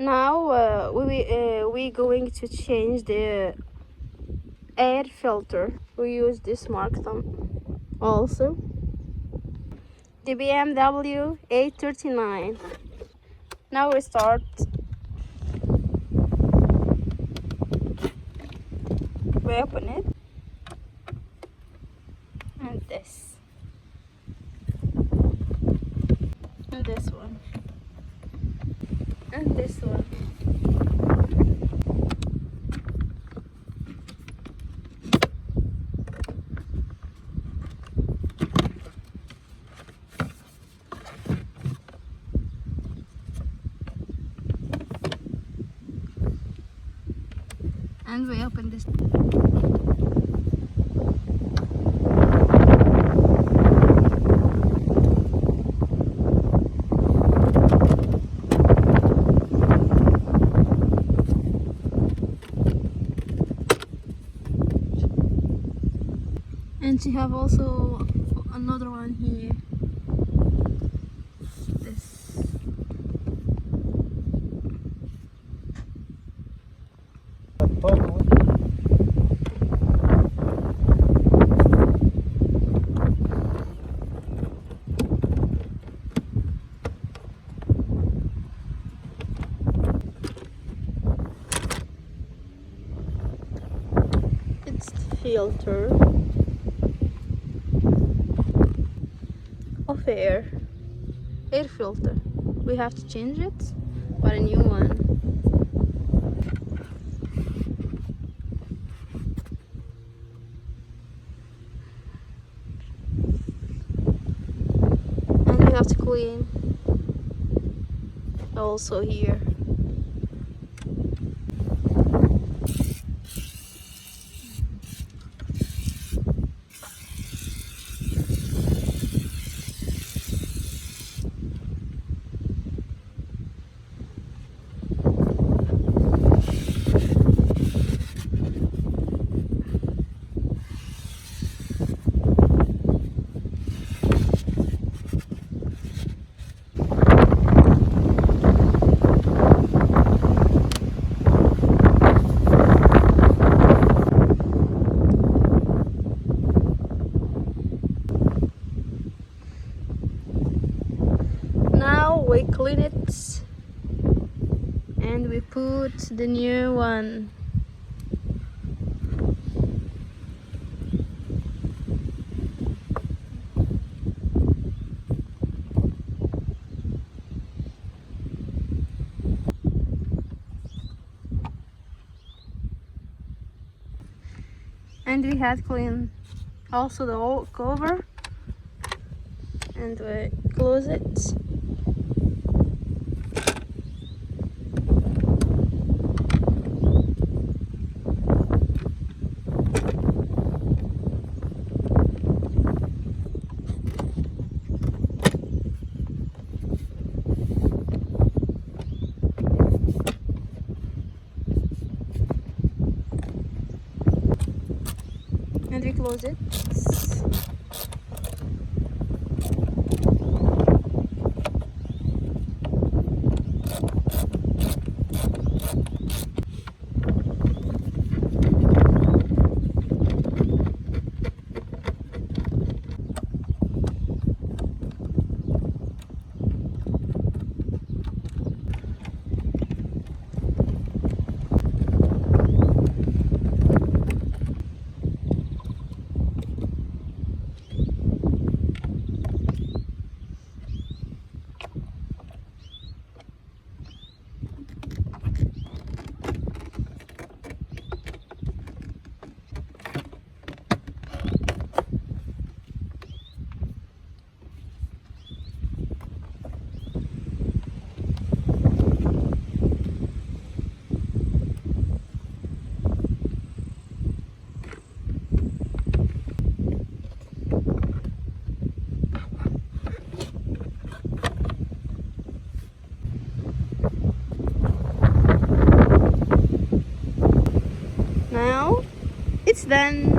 Now we going to change the air filter. We use this mark thumb also. The BMW E39. Now we start. We open it. And this. And this one. And this one. And we open this. And you have also another one here. This. It's the filter of air filter. We have to change it for a new one. And we have to clean also here. Now we clean it and we put the new one. And we had clean also the whole cover, and we close it. And we close it. Now it's done.